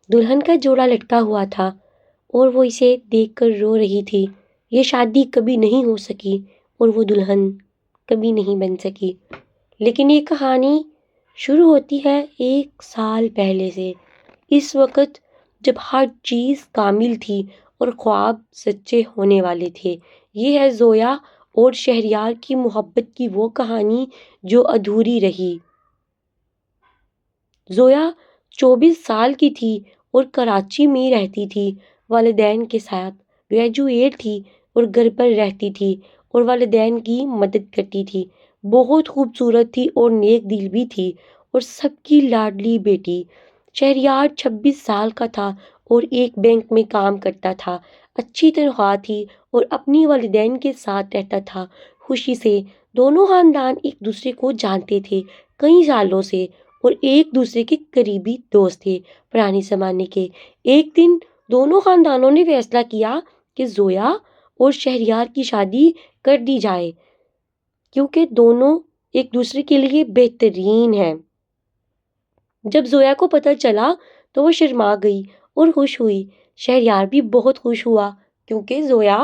دلہن کا جوڑا لٹکا ہوا تھا اور وہ اسے دیکھ کر رو رہی تھی۔ یہ شادی کبھی نہیں ہو سکی اور وہ دلہن کبھی نہیں بن سکی۔ لیکن یہ کہانی شروع ہوتی ہے 1 سال پہلے سے، اس وقت جب ہر چیز کامل تھی اور خواب سچے ہونے والے تھے۔ یہ ہے زویا اور شہریار کی محبت کی وہ کہانی جو ادھوری رہی۔ زویا 24 سال کی تھی اور کراچی میں رہتی تھی، والدین کے ساتھ گریجویٹ تھی اور گھر پر رہتی تھی اور والدین کی مدد کرتی تھی۔ بہت خوبصورت تھی اور نیک دل بھی تھی اور سب کی لاڈلی بیٹی۔ شہریار 26 سال کا تھا اور ایک بینک میں کام کرتا تھا۔ اچھی تنخواہ تھی اور اپنی والدین کے ساتھ رہتا تھا خوشی سے۔ دونوں خاندان ایک دوسرے کو جانتے تھے کئی سالوں سے اور ایک دوسرے کے قریبی دوست تھے پرانے زمانے کے۔ ایک دن دونوں خاندانوں نے فیصلہ کیا کہ زویا اور شہریار کی شادی کر دی جائے کیونکہ دونوں ایک دوسرے کے لیے بہترین ہیں۔ جب زویا کو پتہ چلا تو وہ شرما گئی اور خوش ہوئی۔ شہریار بھی بہت خوش ہوا کیونکہ زویا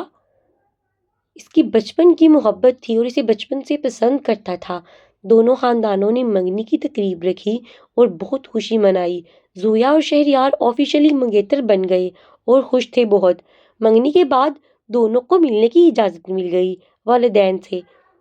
اس کی بچپن کی محبت تھی اور اسے بچپن سے پسند کرتا تھا۔ دونوں خاندانوں نے منگنی کی تقریب رکھی اور بہت خوشی منائی۔ زویا اور شہریار آفیشلی منگیتر بن گئے اور خوش تھے بہت۔ منگنی کے بعد دونوں کو ملنے کی اجازت مل گئی والدین سے۔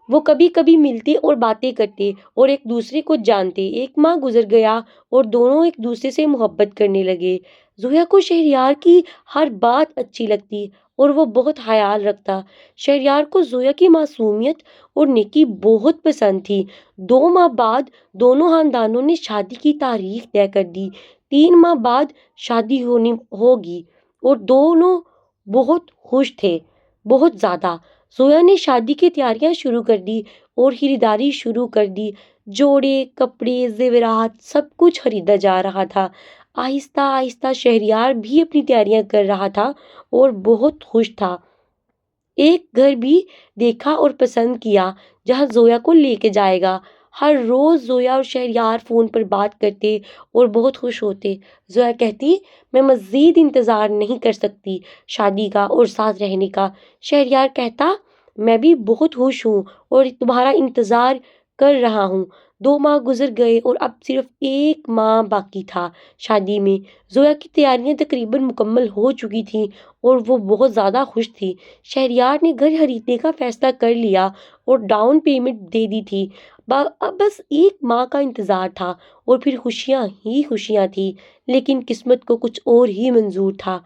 وہ کبھی کبھی ملتے اور باتیں کرتے اور ایک دوسرے کو جانتے۔ 1 ماہ گزر گیا اور دونوں ایک دوسرے سے محبت کرنے لگے۔ زویا کو شہریار کی ہر بات اچھی لگتی اور وہ بہت خیال رکھتا۔ شہریار کو زویا کی معصومیت اور نیکی بہت پسند تھی۔ 2 ماہ بعد دونوں خاندانوں نے شادی کی تاریخ طے کر دی۔ 3 ماہ بعد شادی ہوگی اور دونوں بہت خوش تھے، بہت زیادہ۔ زویا نے شادی کی تیاریاں شروع کر دی اور خریداری شروع کر دی۔ جوڑے، کپڑے، زیورات سب کچھ خریدا جا رہا تھا۔ آہستہ آہستہ شہریار بھی اپنی تیاریاں کر رہا تھا اور بہت خوش تھا۔ ایک گھر بھی دیکھا اور پسند کیا جہاں زویا کو لے کے جائے گا۔ ہر روز زویا اور شہریار فون پر بات کرتے اور بہت خوش ہوتے۔ زویا کہتی، میں مزید انتظار نہیں کر سکتی شادی کا اور ساتھ رہنے کا۔ شہریار کہتا، میں بھی بہت خوش ہوں اور تمہارا انتظار کر رہا ہوں۔ 2 ماہ گزر گئے اور اب صرف 1 ماہ باقی تھا شادی میں۔ زویا کی تیاریاں تقریباً مکمل ہو چکی تھیں اور وہ بہت زیادہ خوش تھی۔ شہریار نے گھر خریدنے کا فیصلہ کر لیا اور ڈاؤن پیمنٹ دے دی تھی۔ اب بس 1 ماہ کا انتظار تھا اور پھر خوشیاں ہی خوشیاں تھیں۔ لیکن قسمت کو کچھ اور ہی منظور تھا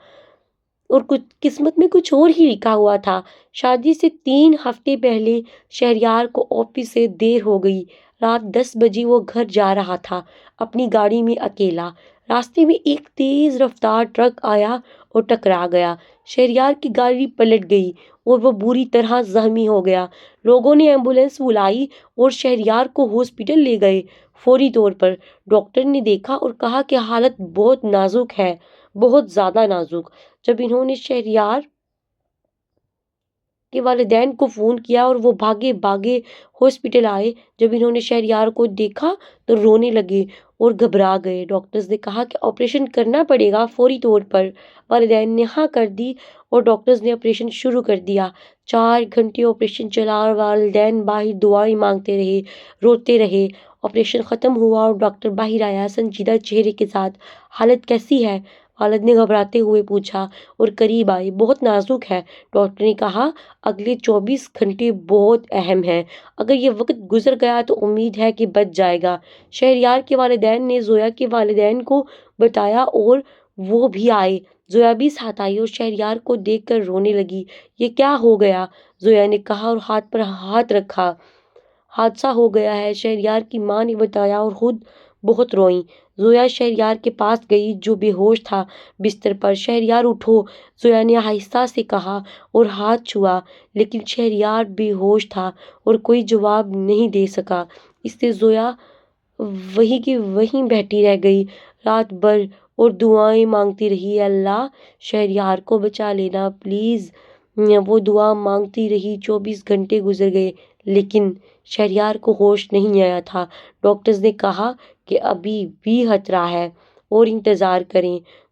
اور قسمت میں کچھ اور ہی لکھا ہوا تھا۔ شادی سے 3 ہفتے پہلے شہریار کو آفس سے دیر ہو گئی۔ رات 10 بجے وہ گھر جا رہا تھا اپنی گاڑی میں اکیلا۔ راستے میں ایک تیز رفتار ٹرک آیا اور ٹکرا گیا۔ شہریار کی گاڑی پلٹ گئی اور وہ بری طرح زخمی ہو گیا۔ لوگوں نے ایمبولینس بلائی اور شہریار کو ہاسپٹل لے گئے۔ فوری طور پر ڈاکٹر نے دیکھا اور کہا کہ حالت بہت نازک ہے، بہت زیادہ نازک۔ جب انہوں نے شہریار کے والدین کو فون کیا اور وہ بھاگے بھاگے ہاسپٹل آئے۔ جب انہوں نے شہریار کو دیکھا تو رونے لگے اور گھبرا گئے۔ ڈاکٹرز نے کہا کہ آپریشن کرنا پڑے گا فوری طور پر۔ والدین نے ہاں کر دی اور ڈاکٹرز نے آپریشن شروع کر دیا۔ 4 گھنٹے آپریشن چلا اور والدین باہر دعائیں مانگتے رہے، روتے رہے۔ آپریشن ختم ہوا اور ڈاکٹر باہر آیا سنجیدہ چہرے کے ساتھ۔ حالت کیسی ہے؟ والد نے گھبراتے ہوئے پوچھا اور قریب آئے۔ بہت نازک ہے، ڈاکٹر نے کہا۔ اگلے 24 گھنٹے بہت اہم ہیں۔ اگر یہ وقت گزر گیا تو امید ہے کہ بچ جائے گا۔ شہریار کے والدین نے زویا کے والدین کو بتایا اور وہ بھی آئے۔ زویا بھی ساتھ آئی اور شہریار کو دیکھ کر رونے لگی۔ یہ کیا ہو گیا؟ زویا نے کہا اور ہاتھ پر ہاتھ رکھا۔ حادثہ ہو گیا ہے، شہریار کی ماں نے بتایا اور خود بہت روئیں۔ زویا شہریار کے پاس گئی جو بے ہوش تھا بستر پر۔ شہریار اٹھو، زویا نے آہستہ سے کہا اور ہاتھ چھوا، لیکن شہریار بے ہوش تھا اور کوئی جواب نہیں دے سکا۔ اس سے زویا وہیں کی وہیں بیٹھی رہ گئی رات بھر اور دعائیں مانگتی رہی، اے اللہ شہریار کو بچا لینا پلیز۔ وہ دعا مانگتی رہی۔ 24 گھنٹے گزر گئے لیکن شہریار کو ہوش نہیں آیا تھا۔ ڈاکٹرز نے کہا کہ ابھی بھی خطرہ ہے اور انتظار کریں۔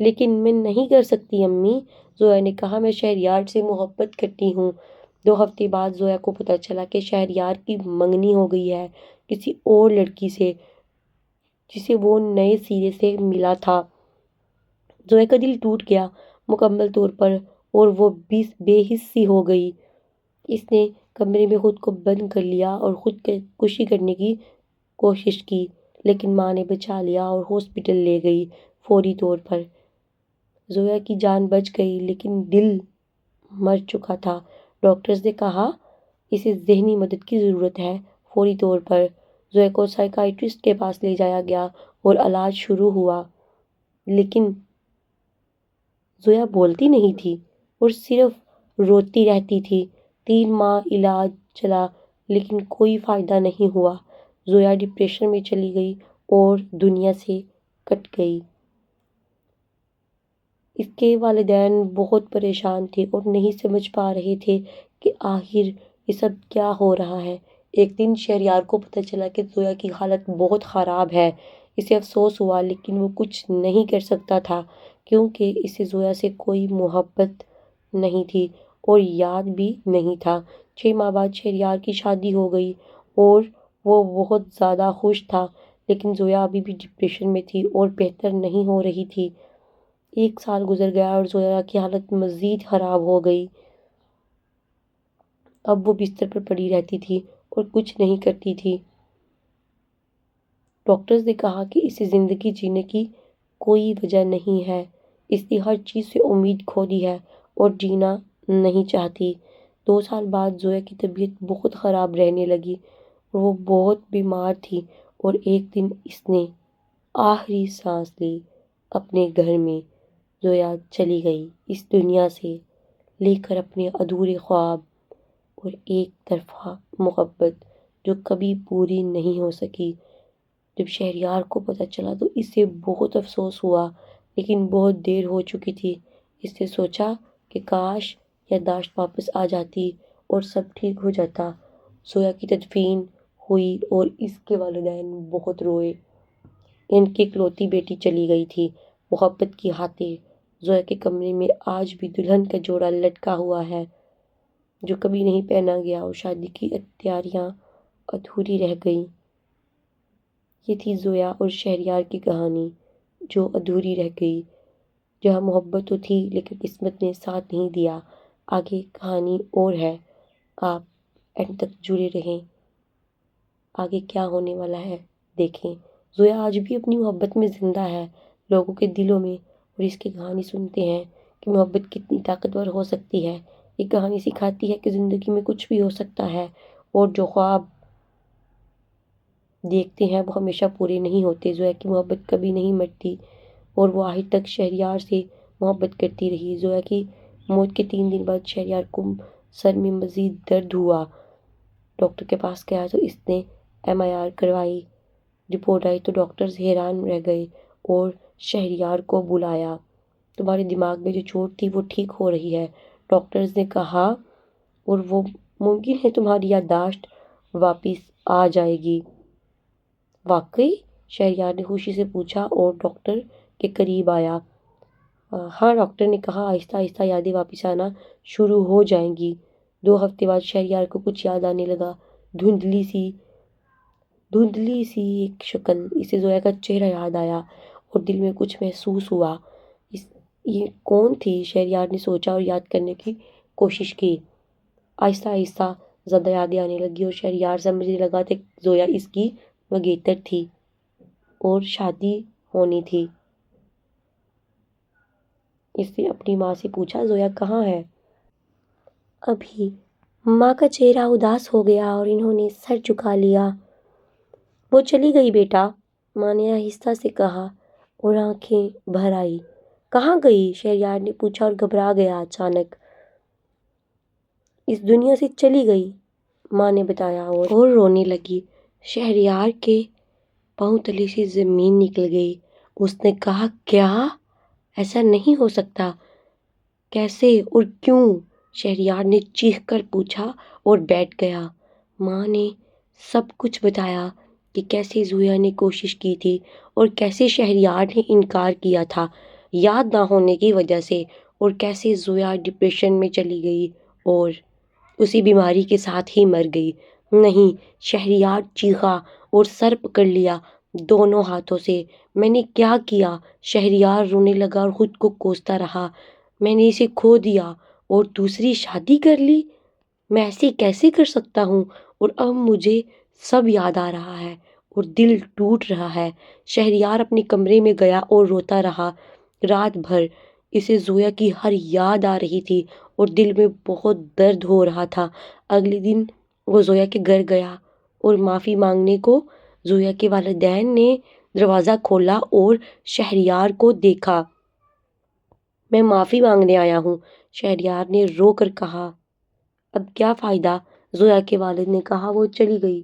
لیکن میں نہیں کر سکتی امی، زویا نے کہا۔ میں شہریار سے محبت کرتی ہوں۔ 2 ہفتے بعد زویا کو پتہ چلا کہ شہریار کی منگنی ہو گئی ہے کسی اور لڑکی سے جسے وہ نئے سرے سے ملا تھا۔ زویا کا دل ٹوٹ گیا مکمل طور پر اور وہ بے حسی ہو گئی۔ اس نے کمرے میں خود کو بند کر لیا اور خودکشی کرنے کی کوشش کی، لیکن ماں نے بچا لیا اور ہاسپٹل لے گئی۔ فوری طور پر زویا کی جان بچ گئی، لیکن دل مر چکا تھا۔ ڈاکٹرز نے کہا اسے ذہنی مدد کی ضرورت ہے۔ فوری طور پر زویا کو سائیکیاٹرسٹ کے پاس لے جایا گیا اور علاج شروع ہوا، لیکن زویا بولتی نہیں تھی اور صرف روتی رہتی تھی۔ 3 ماہ علاج چلا لیکن کوئی فائدہ نہیں ہوا۔ زویا ڈپریشن میں چلی گئی اور دنیا سے کٹ گئی۔ اس کے والدین بہت پریشان تھے اور نہیں سمجھ پا رہے تھے کہ آخر یہ سب کیا ہو رہا ہے۔ ایک دن شہریار کو پتہ چلا کہ زویا کی حالت بہت خراب ہے۔ اسے افسوس ہوا، لیکن وہ کچھ نہیں کر سکتا تھا کیونکہ اسے زویا سے کوئی محبت نہیں تھی اور یاد بھی نہیں تھا۔ 6 ماہ بعد شہریار کی شادی ہو گئی اور وہ بہت زیادہ خوش تھا، لیکن زویا ابھی بھی ڈپریشن میں تھی اور بہتر نہیں ہو رہی تھی۔ 1 سال گزر گیا اور زویا کی حالت مزید خراب ہو گئی۔ اب وہ بستر پر پڑی رہتی تھی اور کچھ نہیں کرتی تھی۔ ڈاکٹرز نے کہا کہ اسے زندگی جینے کی کوئی وجہ نہیں ہے۔ اس نے ہر چیز سے امید کھو دی ہے اور جینا نہیں چاہتی۔ 2 سال بعد زویا کی طبیعت بہت خراب رہنے لگی اور وہ بہت بیمار تھی اور ایک دن اس نے آخری سانس لی اپنے گھر میں۔ زویا چلی گئی اس دنیا سے، لے کر اپنے ادھورے خواب اور ایک طرفہ محبت جو کبھی پوری نہیں ہو سکی۔ جب شہریار کو پتہ چلا تو اسے بہت افسوس ہوا، لیکن بہت دیر ہو چکی تھی۔ اس نے سوچا کہ کاش یادداشت واپس آ جاتی اور سب ٹھیک ہو جاتا۔ زویا کی تدفین ہوئی اور اس کے والدین بہت روئے۔ ان کی اکلوتی بیٹی چلی گئی تھی محبت کی خاطر۔ زویا کے کمرے میں آج بھی دلہن کا جوڑا لٹکا ہوا ہے جو کبھی نہیں پہنا گیا اور شادی کی تیاریاں ادھوری رہ گئیں۔ یہ تھی زویا اور شہریار کی کہانی جو ادھوری رہ گئی، جہاں محبت تو تھی لیکن قسمت نے ساتھ نہیں دیا۔ آگے کہانی اور ہے، آپ اینڈ تک جڑے رہیں۔ آگے کیا ہونے والا ہے دیکھیں۔ زویا آج بھی اپنی محبت میں زندہ ہے، لوگوں کے دلوں میں، اور اس کی کہانی سنتے ہیں کہ محبت کتنی طاقتور ہو سکتی ہے۔ یہ کہانی سکھاتی ہے کہ زندگی میں کچھ بھی ہو سکتا ہے اور جو خواب دیکھتے ہیں وہ ہمیشہ پورے نہیں ہوتے۔ زویا کی محبت کبھی نہیں مرتی اور وہ آخر تک شہریار سے محبت کرتی رہی۔ زویا کی موت کے 3 دن بعد شہریار کو سر میں مزید درد ہوا۔ ڈاکٹر کے پاس گیا تو اس نے MRI کروائی۔ رپورٹ آئی تو ڈاکٹرز حیران رہ گئے اور شہریار کو بلایا۔ تمہارے دماغ میں جو چوٹ تھی وہ ٹھیک ہو رہی ہے، ڈاکٹرز نے کہا، اور وہ ممکن ہے تمہاری یادداشت واپس آ جائے گی۔ واقعی؟ شہریار نے خوشی سے پوچھا اور ڈاکٹر کے قریب آیا۔ ہاں، ڈاکٹر نے کہا، آہستہ آہستہ یادیں واپس آنا شروع ہو جائیں گی۔ 2 ہفتے بعد شہریار کو کچھ یاد آنے لگا، دھندلی سی ایک شکل۔ اسے زویا کا چہرہ یاد آیا اور دل میں کچھ محسوس ہوا۔ یہ کون تھی؟ شہریار نے سوچا اور یاد کرنے کی کوشش کی۔ آہستہ آہستہ زیادہ یادیں آنے لگی اور شہریار سمجھنے لگا کہ زویا اس کی وگیتر تھی اور شادی ہونی تھی۔ اس نے اپنی ماں سے پوچھا، زویا کہاں ہے؟ ابھی۔ ماں کا چہرہ اداس ہو گیا اور انہوں نے سر جھکا لیا۔ وہ چلی گئی بیٹا، ماں نے آہستہ سے کہا اور آنکھیں بھر آئیں۔ کہاں گئی؟ شہریار نے پوچھا اور گھبرا گیا اچانک۔ اس دنیا سے چلی گئی، ماں نے بتایا اور رونے لگی۔ شہریار کے پاؤں تلے سے زمین نکل گئی۔ اس نے کہا، کیا؟ ایسا نہیں ہو سکتا۔ کیسے اور کیوں؟ شہریار نے چیخ کر پوچھا اور بیٹھ گیا۔ ماں نے سب کچھ بتایا کہ کیسے زویا نے کوشش کی تھی اور کیسے شہریار نے انکار کیا تھا۔ یاد نہ ہونے کی وجہ سے، اور کیسے زویا ڈپریشن میں چلی گئی اور اسی بیماری کے ساتھ ہی مر گئی۔ نہیں، شہریار چیخا اور سر پکڑ لیا دونوں ہاتھوں سے۔ میں نے کیا کیا؟ شہریار رونے لگا اور خود کو کوستا رہا۔ میں نے اسے کھو دیا اور دوسری شادی کر لی؟ میں ایسے کیسے کر سکتا ہوں؟ اور اب مجھے سب یاد آ رہا ہے اور دل ٹوٹ رہا ہے۔ شہریار اپنے کمرے میں گیا اور روتا رہا رات بھر۔ اسے زویا کی ہر یاد آ رہی تھی اور دل میں بہت درد ہو رہا تھا۔ اگلے دن وہ زویا کے گھر گیا اور معافی مانگنے کو۔ زویا کے والدین نے دروازہ کھولا اور شہریار کو دیکھا۔ میں معافی مانگنے آیا ہوں، شہریار نے رو کر کہا۔ اب کیا فائدہ؟ زویا کے والد نے کہا۔ وہ چلی گئی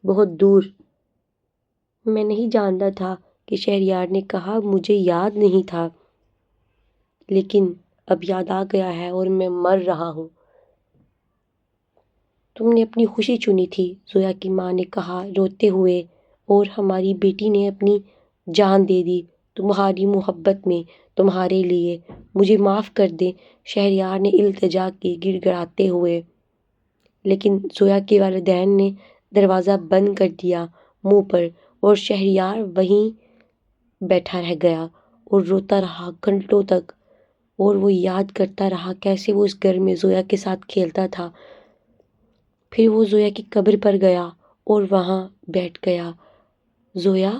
بہت دور۔ میں نہیں جانتا تھا کہ شہریار نے کہا مجھے یاد نہیں تھا، لیکن اب یاد آ گیا ہے اور میں مر رہا ہوں۔ تم نے اپنی خوشی چنی تھی، زویا کی ماں نے کہا روتے ہوئے، اور ہماری بیٹی نے اپنی جان دے دی تمہاری محبت میں، تمہارے لیے۔ مجھے معاف کر دیں، شہریار نے التجا کی گڑ گڑاتے ہوئے۔ لیکن زویا کے والدین نے دروازہ بند کر دیا منہ پر، اور شہریار وہیں بیٹھا رہ گیا اور روتا رہا گھنٹوں تک۔ اور وہ یاد کرتا رہا کیسے وہ اس گھر میں زویا کے ساتھ کھیلتا تھا۔ پھر وہ زویا کی قبر پر گیا اور وہاں بیٹھ گیا۔ زویا،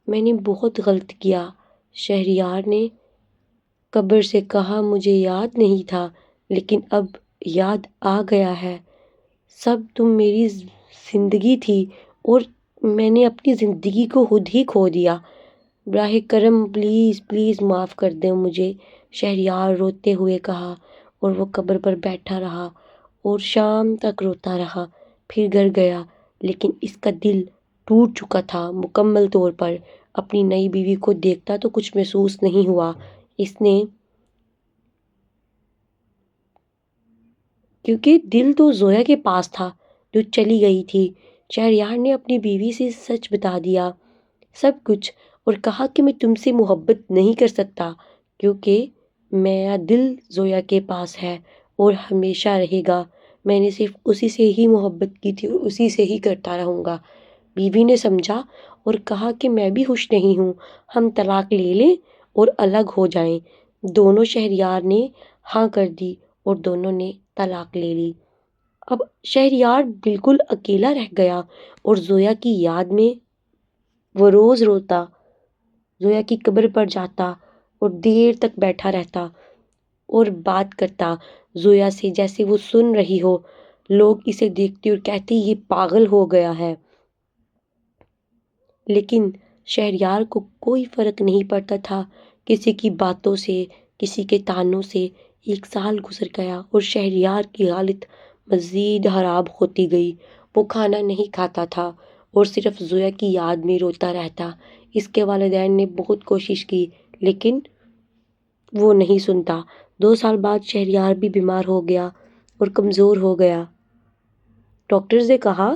میں نے بہت غلط کیا، شہریار نے قبر سے کہا۔ مجھے یاد نہیں تھا، لیکن اب یاد آ گیا ہے۔ سب تم میری زندگی تھی اور میں نے اپنی زندگی کو خود ہی کھو دیا۔ براہ کرم پلیز پلیز معاف کر دیں مجھے، شہریار روتے ہوئے کہا، اور وہ قبر پر بیٹھا رہا اور شام تک روتا رہا۔ پھر گھر گیا، لیکن اس کا دل ٹوٹ چکا تھا مکمل طور پر۔ اپنی نئی بیوی کو دیکھتا تو کچھ محسوس نہیں ہوا اس نے، کیونکہ دل تو زویا کے پاس تھا جو چلی گئی تھی۔ شہریار نے اپنی بیوی سے سچ بتا دیا، سب کچھ، اور کہا کہ میں تم سے محبت نہیں کر سکتا کیونکہ میرا دل زویا کے پاس ہے اور ہمیشہ رہے گا۔ میں نے صرف اسی سے ہی محبت کی تھی اور اسی سے ہی کرتا رہوں گا۔ بیوی نے سمجھا اور کہا کہ میں بھی خوش نہیں ہوں، ہم طلاق لے لیں اور الگ ہو جائیں۔ دونوں شہریار نے ہاں کر دی اور دونوں نے طلاق لے لی۔ اب شہریار بالکل اکیلا رہ گیا اور زویا کی یاد میں وہ روز روتا، زویا کی قبر پر جاتا اور دیر تک بیٹھا رہتا اور بات کرتا زویا سے جیسے وہ سن رہی ہو۔ لوگ اسے دیکھتے اور کہتے یہ پاگل ہو گیا ہے، لیکن شہریار کو کوئی فرق نہیں پڑتا تھا کسی کی باتوں سے، کسی کے طعنوں سے۔ 1 سال گزر گیا اور شہریار کی حالت مزید خراب ہوتی گئی۔ وہ کھانا نہیں کھاتا تھا اور صرف زویا کی یاد میں روتا رہتا۔ اس کے والدین نے بہت کوشش کی، لیکن وہ نہیں سنتا۔ 2 سال بعد شہریار بھی بیمار ہو گیا اور کمزور ہو گیا۔ ڈاکٹرز نے کہا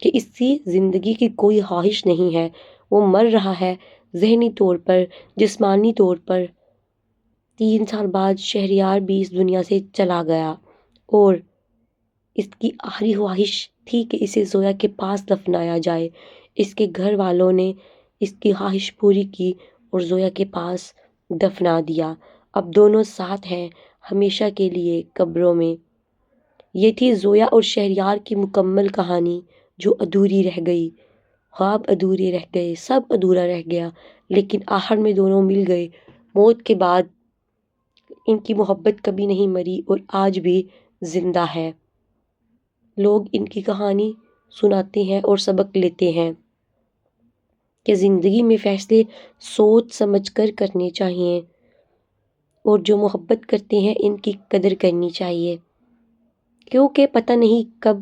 کہ اس کی زندگی کی کوئی خواہش نہیں ہے، وہ مر رہا ہے، ذہنی طور پر، جسمانی طور پر۔ 3 سال بعد شہریار بھی اس دنیا سے چلا گیا اور اس کی آخری خواہش تھی کہ اسے زویا کے پاس دفنایا جائے۔ اس کے گھر والوں نے اس کی خواہش پوری کی اور زویا کے پاس دفنا دیا۔ اب دونوں ساتھ ہیں ہمیشہ کے لیے قبروں میں۔ یہ تھی زویا اور شہریار کی مکمل کہانی جو ادھوری رہ گئی۔ خواب ادھورے رہ گئے، سب ادھورا رہ گیا، لیکن آخر میں دونوں مل گئے۔ موت کے بعد ان کی محبت کبھی نہیں مری اور آج بھی زندہ ہے۔ لوگ ان کی کہانی سناتے ہیں اور سبق لیتے ہیں کہ زندگی میں فیصلے سوچ سمجھ کر کرنے چاہیے اور جو محبت کرتے ہیں ان کی قدر کرنی چاہیے، کیونکہ پتہ نہیں کب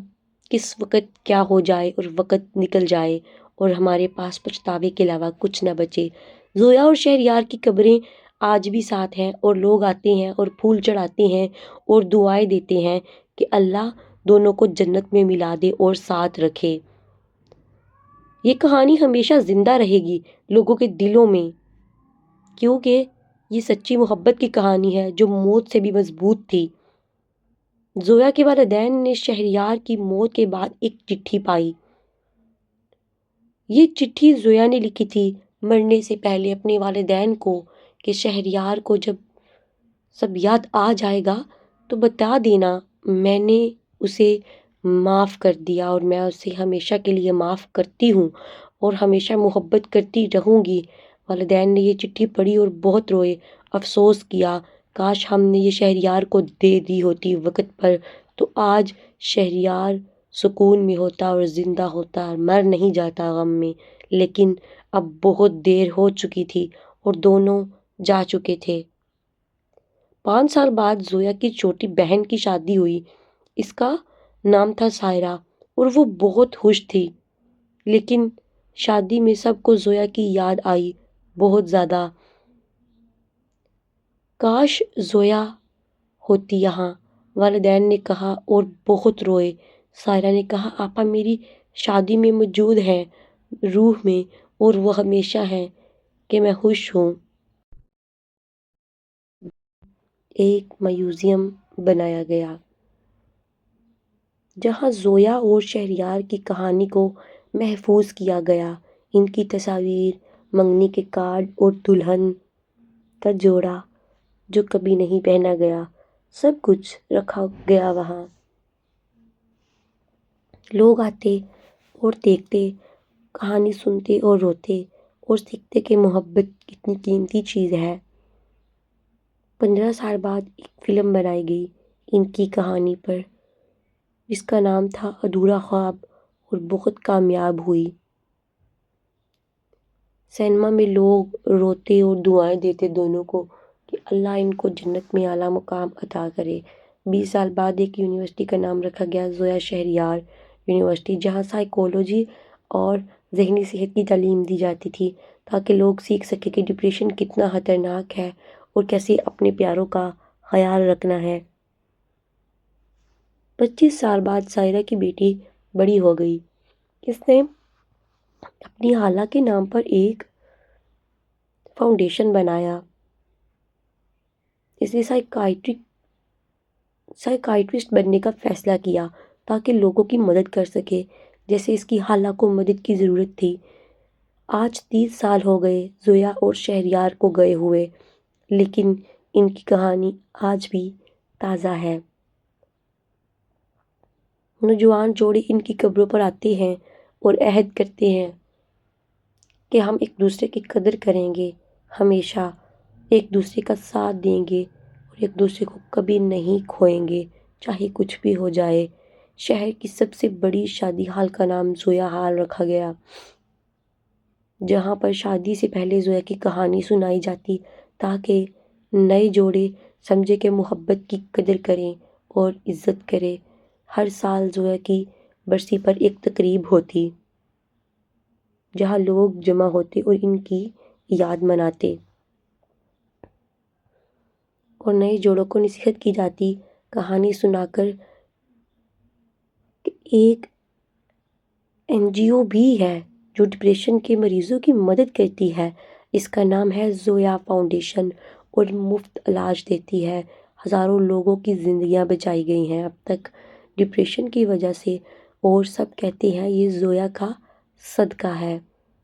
کس وقت کیا ہو جائے اور وقت نکل جائے اور ہمارے پاس پچھتاوے کے علاوہ کچھ نہ بچے۔ زویا اور شہریار کی قبریں آج بھی ساتھ ہیں اور لوگ آتے ہیں اور پھول چڑھاتے ہیں اور دعائیں دیتے ہیں کہ اللہ دونوں کو جنت میں ملا دے اور ساتھ رکھے۔ یہ کہانی ہمیشہ زندہ رہے گی لوگوں کے دلوں میں، کیونکہ یہ سچی محبت کی کہانی ہے جو موت سے بھی مضبوط تھی۔ زویا کے والدین نے شہریار کی موت کے بعد ایک چٹھی پائی۔ یہ چٹھی زویا نے لکھی تھی مرنے سے پہلے اپنے والدین کو کہ شہریار کو جب سب یاد آ جائے گا تو بتا دینا میں نے اسے معاف کر دیا اور میں اسے ہمیشہ کے لیے معاف کرتی ہوں اور ہمیشہ محبت کرتی رہوں گی۔ والدین نے یہ چٹھی پڑھی اور بہت روئے، افسوس کیا کاش ہم نے یہ شہریار کو دے دی ہوتی وقت پر تو آج شہریار سکون میں ہوتا اور زندہ ہوتا، مر نہیں جاتا غم میں۔ لیکن اب بہت دیر ہو چکی تھی اور دونوں جا چکے تھے۔ 5 سال بعد زویا کی چھوٹی بہن کی شادی ہوئی۔ اس کا نام تھا سائرہ اور وہ بہت خوش تھی، لیکن شادی میں سب کو زویا کی یاد آئی بہت زیادہ۔ کاش زویا ہوتی یہاں، والدین نے کہا اور بہت روئے۔ سائرہ نے کہا آپا میری شادی میں موجود ہیں روح میں اور وہ ہمیشہ ہیں کہ میں خوش ہوں۔ ایک میوزیم بنایا گیا جہاں زویا اور شہریار کی کہانی کو محفوظ کیا گیا۔ ان کی تصاویر، منگنی کے کارڈ اور دلہن کا جوڑا جو کبھی نہیں پہنا گیا، سب کچھ رکھا گیا وہاں۔ لوگ آتے اور دیکھتے، کہانی سنتے اور روتے اور سیکھتے کہ محبت کتنی قیمتی چیز ہے۔ 15 سال بعد ایک فلم بنائی گئی ان کی کہانی پر جس کا نام تھا ادھورا خواب اور بہت کامیاب ہوئی۔ سینما میں لوگ روتے اور دعائیں دیتے دونوں کو کہ اللہ ان کو جنت میں اعلیٰ مقام عطا کرے۔ 20 سال بعد ایک یونیورسٹی کا نام رکھا گیا زویا شہریار یونیورسٹی، جہاں سائیکالوجی اور ذہنی صحت کی تعلیم دی جاتی تھی تاکہ لوگ سیکھ سکیں کہ ڈپریشن کتنا خطرناک ہے اور کیسے اپنے پیاروں کا خیال رکھنا ہے۔ 25 سال بعد سائرہ کی بیٹی بڑی ہو گئی۔ اس نے اپنی خالہ کے نام پر ایک فاؤنڈیشن بنایا۔ اس نے سائیکائٹرسٹ بننے کا فیصلہ کیا تاکہ لوگوں کی مدد کر سکے جیسے اس کی خالہ کو مدد کی ضرورت تھی۔ آج 30 سال ہو گئے زویا اور شہریار کو گئے ہوئے، لیکن ان کی کہانی آج بھی تازہ ہے۔ نوجوان جوڑے ان کی قبروں پر آتے ہیں اور عہد کرتے ہیں کہ ہم ایک دوسرے کی قدر کریں گے، ہمیشہ ایک دوسرے کا ساتھ دیں گے اور ایک دوسرے کو کبھی نہیں کھوئیں گے چاہے کچھ بھی ہو جائے۔ شہر کی سب سے بڑی شادی ہال کا نام زویا ہال رکھا گیا، جہاں پر شادی سے پہلے زویا کی کہانی سنائی جاتی تاکہ نئے جوڑے سمجھے کہ محبت کی قدر کریں اور عزت کریں۔ ہر سال زویا کی برسی پر ایک تقریب ہوتی جہاں لوگ جمع ہوتے اور ان کی یاد مناتے اور نئے جوڑوں کو نصیحت کی جاتی کہانی سنا کر۔ ایک NGO بھی ہے جو ڈپریشن کے مریضوں کی مدد کرتی ہے، اس کا نام ہے زویا فاؤنڈیشن اور مفت علاج دیتی ہے۔ ہزاروں لوگوں کی زندگیاں بچائی گئی ہیں اب تک ڈپریشن کی وجہ سے، اور سب کہتے ہیں یہ زویا کا صدقہ ہے۔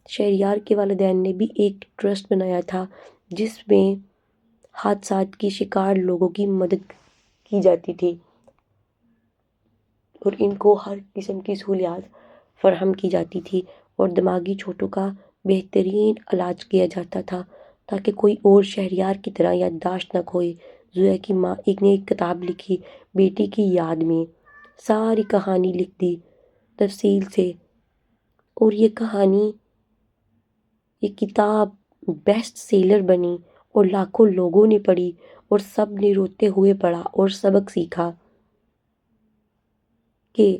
شہریار کے والدین نے بھی ایک ٹرسٹ بنایا تھا جس میں حادثات کی شکار لوگوں کی مدد کی جاتی تھی اور ان کو ہر قسم کی سہولیات فراہم کی جاتی تھی اور دماغی چوٹوں کا بہترین علاج کیا جاتا تھا تاکہ کوئی اور شہریار کی طرح یادداشت نہ کھوئے۔ زویا کی ماں نے ایک کتاب لکھی بیٹی کی یاد میں، ساری کہانی لکھ دی تفصیل سے، اور یہ کتاب بیسٹ سیلر بنی اور لاکھوں لوگوں نے پڑھی اور سب نے روتے ہوئے پڑھا اور سبق سیکھا کہ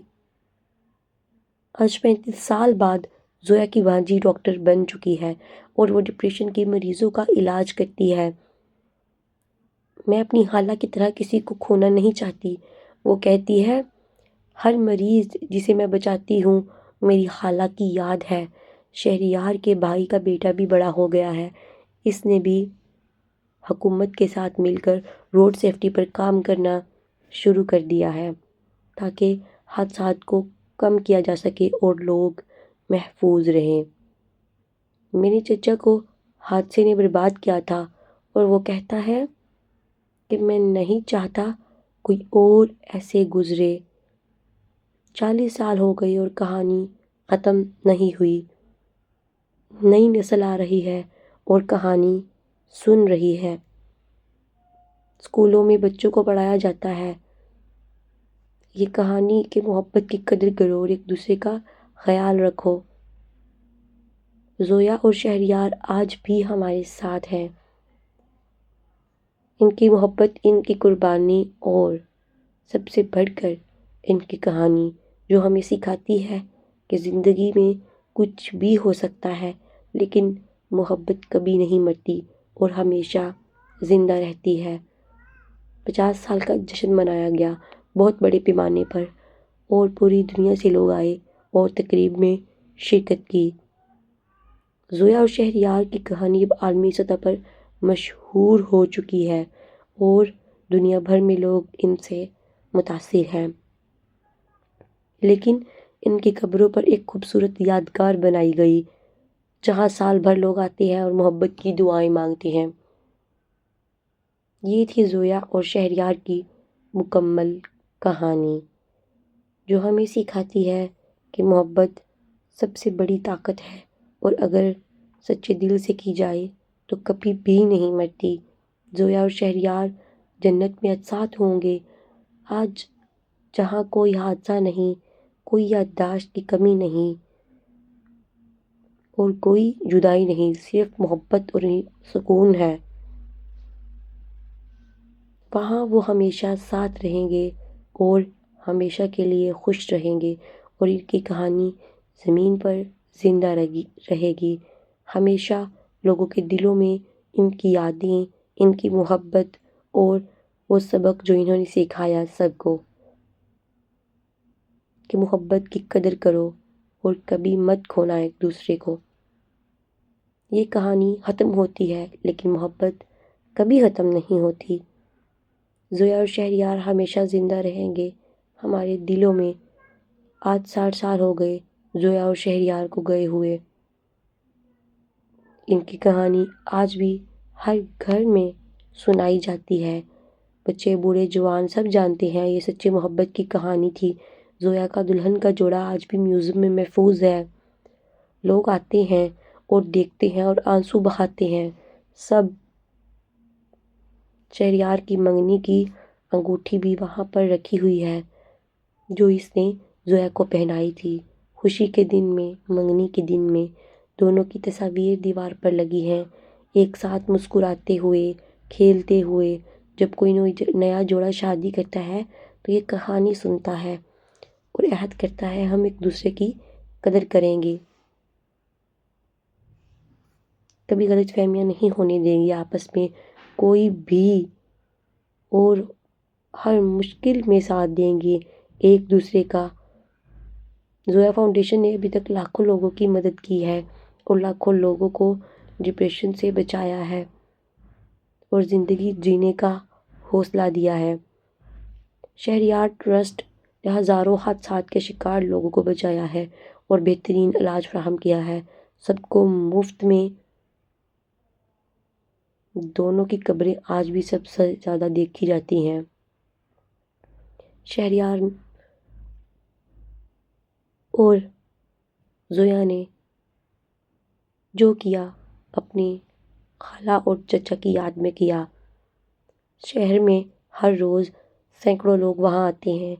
آج 35 سال بعد زویا کی بھانجی ڈاکٹر بن چکی ہے اور وہ ڈپریشن کے مریضوں کا علاج کرتی ہے۔ میں اپنی خالہ کی طرح کسی کو کھونا نہیں چاہتی، وہ کہتی ہے ہر مریض جسے میں بچاتی ہوں میری خالہ کی یاد ہے۔ شہریار کے بھائی کا بیٹا بھی بڑا ہو گیا ہے، اس نے بھی حکومت کے ساتھ مل کر روڈ سیفٹی پر کام کرنا شروع کر دیا ہے تاکہ حادثات کو کم کیا جا سکے اور لوگ محفوظ رہیں۔ میرے چچا کو حادثے نے برباد کیا تھا اور وہ کہتا ہے کہ میں نہیں چاہتا کوئی اور ایسے گزرے۔ 40 سال ہو گئے اور کہانی ختم نہیں ہوئی۔ نئی نسل آ رہی ہے اور کہانی سن رہی ہے۔ اسکولوں میں بچوں کو پڑھایا جاتا ہے یہ کہانی کہ محبت کی قدر کرو اور ایک دوسرے کا خیال رکھو۔ زویا اور شہریار آج بھی ہمارے ساتھ ہیں۔ ان کی محبت، ان کی قربانی اور سب سے بڑھ کر ان کی کہانی جو ہمیں سکھاتی ہے کہ زندگی میں کچھ بھی ہو سکتا ہے لیکن محبت کبھی نہیں مرتی اور ہمیشہ زندہ رہتی ہے۔ 50 سال کا جشن منایا گیا بہت بڑے پیمانے پر اور پوری دنیا سے لوگ آئے اور تقریب میں شرکت کی۔ زویا اور شہریار کی کہانی اب عالمی سطح پر مشہور ہو چکی ہے اور دنیا بھر میں لوگ ان سے متاثر ہیں۔ لیکن ان کی قبروں پر ایک خوبصورت یادگار بنائی گئی جہاں سال بھر لوگ آتے ہیں اور محبت کی دعائیں مانگتے ہیں۔ یہ تھی زویا اور شہریار کی مکمل کہانی جو ہمیں سکھاتی ہے کہ محبت سب سے بڑی طاقت ہے اور اگر سچے دل سے کی جائے تو کبھی بھی نہیں مرتی۔ زویا اور شہریار جنت میں ساتھ ہوں گے آج جہاں کوئی حادثہ نہیں، کوئی یادداشت کی کمی نہیں اور کوئی جدائی نہیں، صرف محبت اور سکون ہے۔ وہاں وہ ہمیشہ ساتھ رہیں گے اور ہمیشہ کے لیے خوش رہیں گے اور ان کی کہانی زمین پر زندہ رہے گی۔ ہمیشہ لوگوں کے دلوں میں ان کی یادیں، ان کی محبت اور وہ سبق جو انہوں نے سکھایا سب کو کہ محبت کی قدر کرو اور کبھی مت کھونا ایک دوسرے کو۔ یہ کہانی ختم ہوتی ہے لیکن محبت کبھی ختم نہیں ہوتی۔ زویا اور شہریار ہمیشہ زندہ رہیں گے ہمارے دلوں میں۔ آج 60 سال ہو گئے زویا اور شہریار کو گئے ہوئے۔ ان کی کہانی آج بھی ہر گھر میں سنائی جاتی ہے۔ بچے، بوڑھے، جوان سب جانتے ہیں یہ سچی محبت کی کہانی تھی۔ زویا کا دلہن کا جوڑا آج بھی میوزیم میں محفوظ ہے۔ لوگ آتے ہیں اور دیکھتے ہیں اور آنسو بہاتے ہیں سب۔ شہریار کی منگنی کی انگوٹھی بھی وہاں پر رکھی ہوئی ہے جو اس نے زویا کو پہنائی تھی۔ خوشی کے دن میں، منگنی کے دن میں دونوں کی تصاویر دیوار پر لگی ہیں، ایک ساتھ مسکراتے ہوئے، کھیلتے ہوئے۔ جب کوئی نیا جوڑا شادی کرتا ہے تو یہ کہانی سنتا ہے اور عہد کرتا ہے ہم ایک دوسرے کی قدر کریں گے، کبھی غلط فہمیاں نہیں ہونے دیں گے آپس میں کوئی بھی، اور ہر مشکل میں ساتھ دیں گے ایک دوسرے کا۔ زویا فاؤنڈیشن نے ابھی تک لاکھوں لوگوں کی مدد کی ہے اور لاکھوں لوگوں کو ڈپریشن سے بچایا ہے اور زندگی جینے کا حوصلہ دیا ہے۔ شہریار ٹرسٹ نے ہزاروں حادثات کے شکار لوگوں کو بچایا ہے اور بہترین علاج فراہم کیا ہے سب کو مفت میں۔ دونوں کی قبریں آج بھی سب سے زیادہ دیکھی جاتی ہیں۔ شہریار اور زویا نے جو کیا اپنی خالہ اور چچا کی یاد میں کیا۔ شہر میں ہر روز سینکڑوں لوگ وہاں آتے ہیں،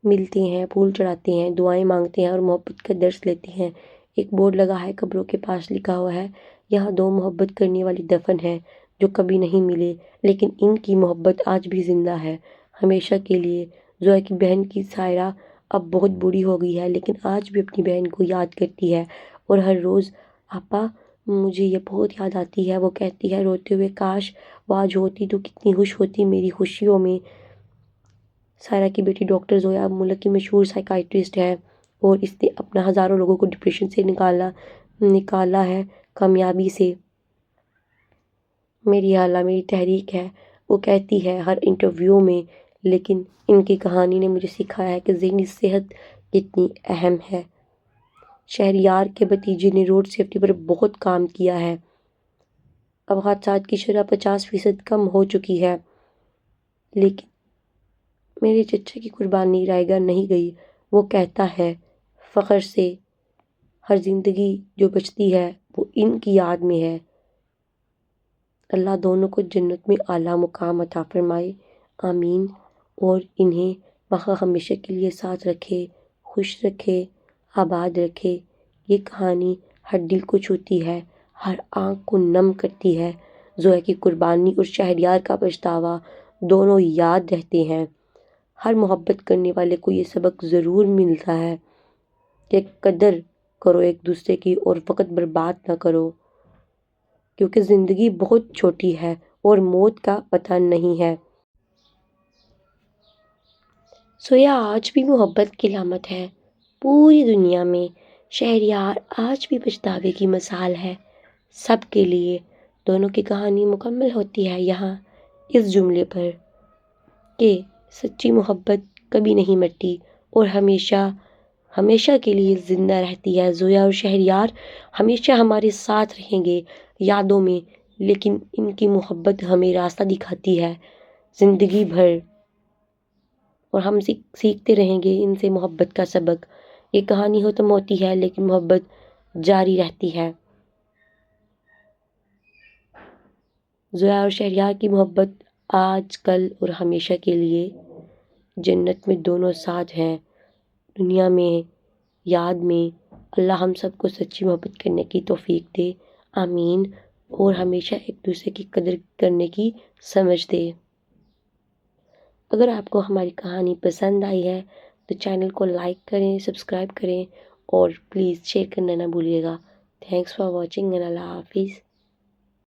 ملتے ہیں، پھول چڑھاتے ہیں، دعائیں مانگتے ہیں اور محبت کا درس لیتے ہیں۔ ایک بورڈ لگا ہے قبروں کے پاس، لکھا ہوا ہے یہاں 2 محبت کرنے والی دفن ہیں جو کبھی نہیں ملے لیکن ان کی محبت آج بھی زندہ ہے ہمیشہ کے لیے۔ زویا کی بہن کی سائرہ اب بہت بوڑھی ہو گئی ہے لیکن آج بھی اپنی بہن کو یاد کرتی ہے اور ہر روز آپا مجھے یہ بہت یاد آتی ہے، وہ کہتی ہے روتے ہوئے کاش وہ آج ہوتی تو کتنی خوش ہوتی میری خوشیوں میں۔ سائرہ کی بیٹی ڈاکٹر زویا ملک کی مشہور سائیکائٹرسٹ ہے اور اس نے اپنا ہزاروں لوگوں کو ڈپریشن سے نکالا ہے کامیابی سے۔ میری حالہ میری تحریک ہے، وہ کہتی ہے ہر انٹرویو میں، لیکن ان کی کہانی نے مجھے سکھایا ہے کہ ذہنی صحت کتنی اہم ہے۔ شہریار کے بھتیجے نے روڈ سیفٹی پر بہت کام کیا ہے۔ اب حادثات کی شرح 50% کم ہو چکی ہے، لیکن میرے چچا کی قربانی رائے گاہ نہیں گئی۔ وہ کہتا ہے فخر سے، ہر زندگی جو بچتی ہے وہ ان کی یاد میں ہے۔ اللہ دونوں کو جنت میں اعلیٰ مقام عطا فرمائے، آمین، اور انہیں وہاں ہمیشہ کے لیے ساتھ رکھے، خوش رکھے، آباد رکھے۔ یہ کہانی ہر دل کو چھوتی ہے، ہر آنکھ کو نم کرتی ہے۔ زویا کی قربانی اور شہریار کا پچھتاوا دونوں یاد رہتے ہیں۔ ہر محبت کرنے والے کو یہ سبق ضرور ملتا ہے کہ قدر کرو ایک دوسرے کی اور وقت برباد نہ کرو، کیونکہ زندگی بہت چھوٹی ہے اور موت کا پتہ نہیں ہے۔ زویا آج بھی محبت کی علامت ہے پوری دنیا میں۔ شہریار آج بھی پچھتاوے کی مثال ہے سب کے لیے۔ دونوں کی کہانی مکمل ہوتی ہے یہاں اس جملے پر کہ سچی محبت کبھی نہیں مرتی اور ہمیشہ ہمیشہ کے لیے زندہ رہتی ہے۔ زویا اور شہریار ہمیشہ ہمارے ساتھ رہیں گے یادوں میں، لیکن ان کی محبت ہمیں راستہ دکھاتی ہے زندگی بھر، اور ہم سیکھتے رہیں گے ان سے محبت کا سبق۔ یہ کہانی ختم ہوتی ہے لیکن محبت جاری رہتی ہے۔ زویا اور شہریار کی محبت آج کل اور ہمیشہ کے لیے، جنت میں دونوں ساتھ ہیں، دنیا میں، یاد میں۔ اللہ ہم سب کو سچی محبت کرنے کی توفیق دے، آمین، اور ہمیشہ ایک دوسرے کی قدر کرنے کی سمجھ دے۔ اگر آپ کو ہماری کہانی پسند آئی ہے تو چینل کو لائک کریں، سبسکرائب کریں، اور پلیز شیئر کرنا نہ بھولیے گا۔ تھینکس فار واچنگ اینڈ اللہ حافظ۔